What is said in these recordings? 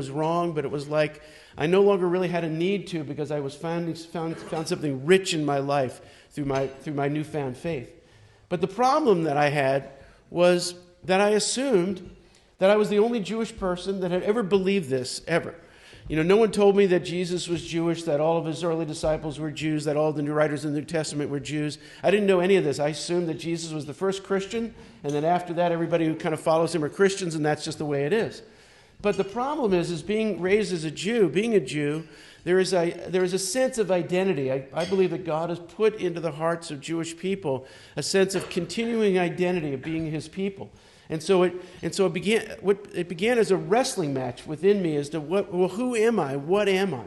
was wrong, but it was like I no longer really had a need to, because I was found something rich in my life through my newfound faith. But the problem that I had was that I assumed that I was the only Jewish person that had ever believed this, ever. No one told me that Jesus was Jewish, that all of his early disciples were Jews, that all the new writers in the New Testament were Jews. I didn't know any of this. I assumed that Jesus was the first Christian, and then after that, everybody who kind of follows him are Christians, and that's just the way it is. But the problem is being raised as a Jew, being a Jew, there is a sense of identity. I believe that God has put into the hearts of Jewish people a sense of continuing identity of being his people. And so it began as a wrestling match within me as to who am I? What am I?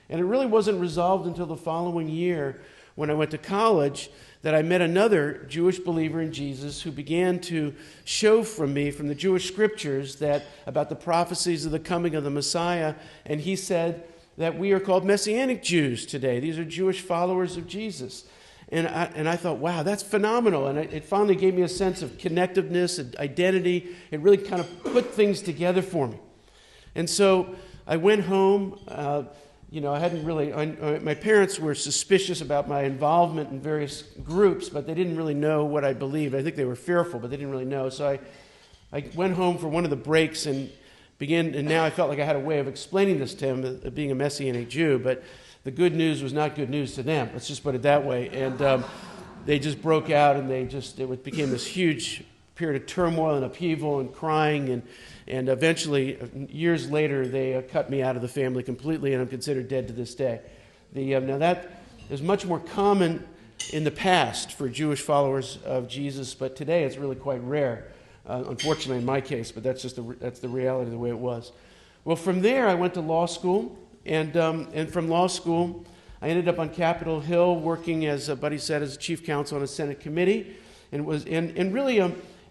And it really wasn't resolved until the following year when I went to college that I met another Jewish believer in Jesus who began to show from me from the Jewish scriptures that about the prophecies of the coming of the Messiah. And he said that we are called Messianic Jews today. These are Jewish followers of Jesus. And I thought, wow, that's phenomenal. And it finally gave me a sense of connectiveness and identity. It really kind of put things together for me. And so I went home. I hadn't really, my parents were suspicious about my involvement in various groups, but they didn't really know what I believed. I think they were fearful, but they didn't really know. So I went home for one of the breaks and now I felt like I had a way of explaining this to him, being a Messianic Jew, but the good news was not good news to them. Let's just put it that way. And they just broke out, and it became this huge period of turmoil and upheaval and crying. And eventually, years later, they cut me out of the family completely, and I'm considered dead to this day. Now that is much more common in the past for Jewish followers of Jesus, but today it's really quite rare. Unfortunately, in my case, but that's the reality of the way it was. Well, from there, I went to law school. And from law school, I ended up on Capitol Hill working, as Buddy said, as a Chief Counsel on a Senate committee, and really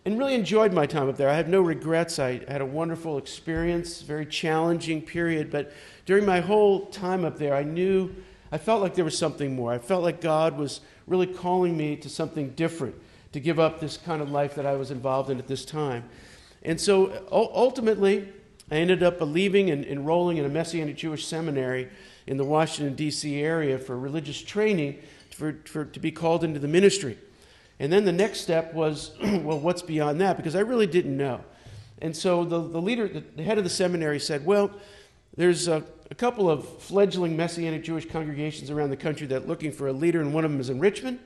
enjoyed my time up there. I have no regrets. I had a wonderful experience, very challenging period. But during my whole time up there, I felt like there was something more. I felt like God was really calling me to something different, to give up this kind of life that I was involved in at this time. And so ultimately, I ended up leaving and enrolling in a Messianic Jewish seminary in the Washington, D.C. area for religious training to be called into the ministry. And then the next step was, well, what's beyond that? Because I really didn't know. And so the head of the seminary said, well, there's a couple of fledgling Messianic Jewish congregations around the country that are looking for a leader, and one of them is in Richmond.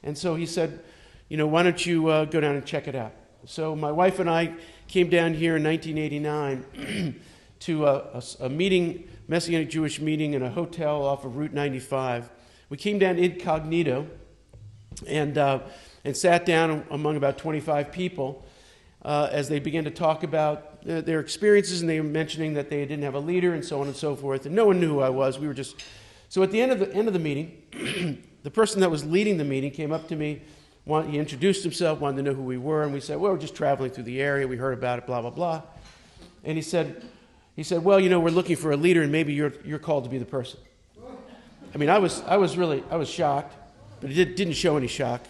And so he said, why don't you go down and check it out? So my wife and I came down here in 1989 to a meeting, Messianic Jewish meeting in a hotel off of Route 95. We came down incognito and sat down among about 25 people as they began to talk about their experiences, and they were mentioning that they didn't have a leader and so on and so forth, and no one knew who I was. We were just... So at the end of the meeting, the person that was leading the meeting came up to me. He introduced himself, wanted to know who we were, and we said, well, we're just traveling through the area. We heard about it, blah, blah, blah. And he said, well, we're looking for a leader, and maybe you're called to be the person. I mean, I was shocked, but it didn't show any shock.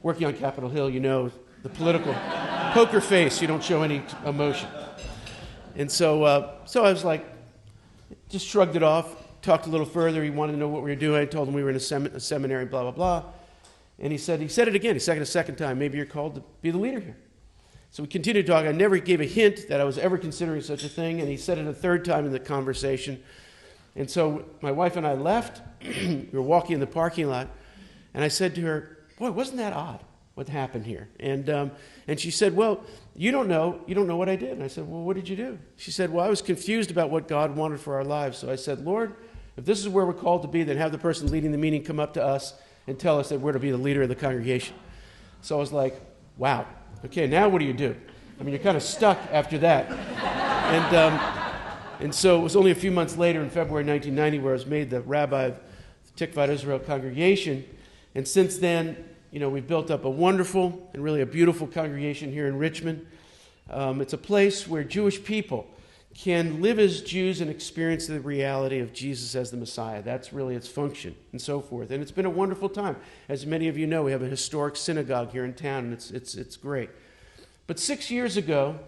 Working on Capitol Hill, the political poker face, you don't show any emotion. And so I was like, just shrugged it off, talked a little further. He wanted to know what we were doing. I told him we were in a seminary, blah, blah, blah. And he said it again. He said it a second time. Maybe you're called to be the leader here. So we continued talking. I never gave a hint that I was ever considering such a thing. And he said it a third time in the conversation. And so my wife and I left. We were walking in the parking lot. And I said to her, boy, wasn't that odd what happened here? And she said, well, you don't know what I did. And I said, well, what did you do? She said, well, I was confused about what God wanted for our lives. So I said, Lord, if this is where we're called to be, then have the person leading the meeting come up to us and tell us that we're to be the leader of the congregation. So I was like, wow, okay, now what do you do? I mean, you're kind of stuck after that. And so it was only a few months later in February 1990 where I was made the rabbi of the Tikvat Israel congregation. And since then, we've built up a wonderful and really a beautiful congregation here in Richmond. It's a place where Jewish people can live as Jews and experience the reality of Jesus as the Messiah. That's really its function and so forth. And it's been a wonderful time. As many of you know, we have a historic synagogue here in town, and it's great. But 6 years ago,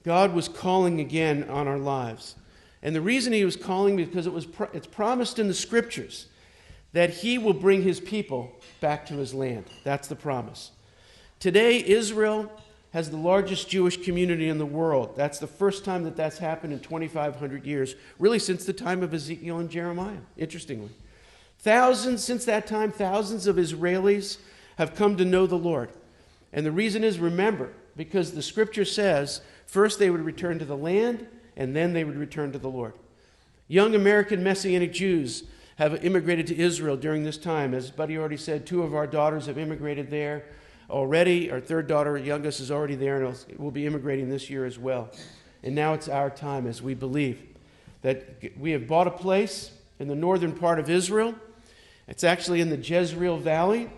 God was calling again on our lives. And the reason he was calling, because it's promised in the scriptures that he will bring his people back to his land. That's the promise. Today, Israel has the largest Jewish community in the world. That's the first time that that's happened in 2,500 years, really since the time of Ezekiel and Jeremiah, interestingly. Since that time, thousands of Israelis have come to know the Lord. And the reason is, remember, because the scripture says, first they would return to the land, and then they would return to the Lord. Young American Messianic Jews have immigrated to Israel during this time. As Buddy already said, 2 of our daughters have immigrated there already. Our 3rd daughter, youngest, is already there, and will be immigrating this year as well. And now it's our time, as we believe that we have bought a place in the northern part of Israel. It's actually in the Jezreel Valley,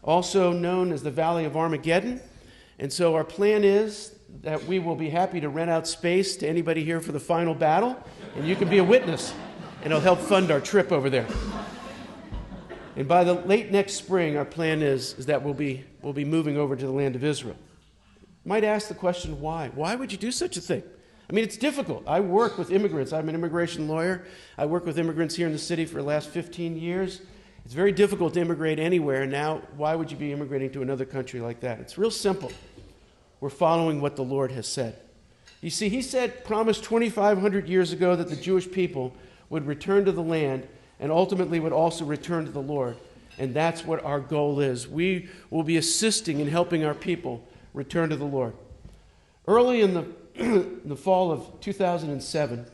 also known as the Valley of Armageddon. And so our plan is that we will be happy to rent out space to anybody here for the final battle, and you can be a witness, and it'll help fund our trip over there. And by the late next spring, our plan is that we'll be moving over to the land of Israel. You might ask the question, why? Why would you do such a thing? I mean, it's difficult. I work with immigrants. I'm an immigration lawyer. I work with immigrants here in the city for the last 15 years. It's very difficult to immigrate anywhere. Now, why would you be immigrating to another country like that? It's real simple. We're following what the Lord has said. You see, he promised 2,500 years ago that the Jewish people would return to the land and ultimately would also return to the Lord. And that's what our goal is. We will be assisting in helping our people return to the Lord. Early in the fall of 2007,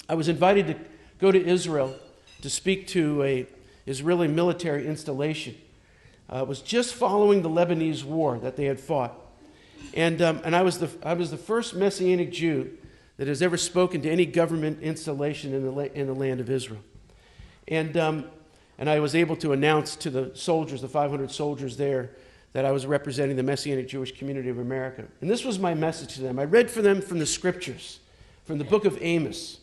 I was invited to go to Israel to speak to an Israeli military installation. It was just following the Lebanese war that they had fought. And I was the first Messianic Jew that has ever spoken to any government installation in the land of Israel. And I was able to announce to the soldiers, the 500 soldiers there, that I was representing the Messianic Jewish community of America. And this was my message to them. I read for them from the scriptures, from the book of Amos.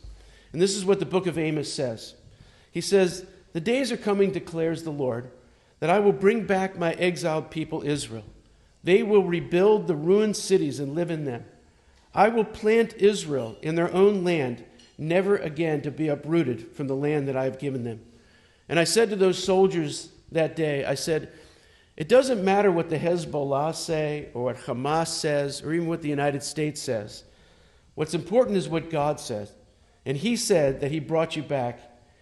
And this is what the book of Amos says. He says, "The days are coming, declares the Lord, that I will bring back my exiled people Israel. They will rebuild the ruined cities and live in them. I will plant Israel in their own land, never again to be uprooted from the land that I have given them." And I said to those soldiers that day, I said, it doesn't matter what the Hezbollah say or what Hamas says or even what the United States says. What's important is what God says. And he said that he brought you back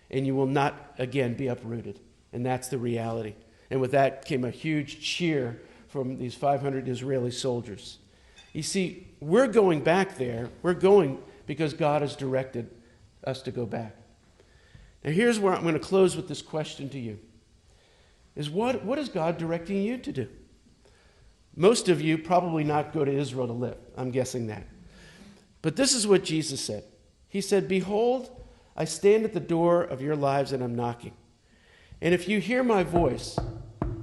and you will not again be uprooted. And that's the reality. And with that came a huge cheer from these 500 Israeli soldiers. You see, we're going back there. We're going because God has directed us to go back. Now here's where I'm going to close with this question to you. Is what is God directing you to do? Most of you probably not go to Israel to live. I'm guessing that. But this is what Jesus said. He said, "Behold, I stand at the door of your lives and I'm knocking. And if you hear my voice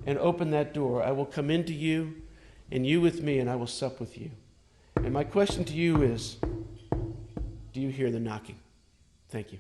and open that door, I will come into you and you with me and I will sup with you." And my question to you is, do you hear the knocking? Thank you.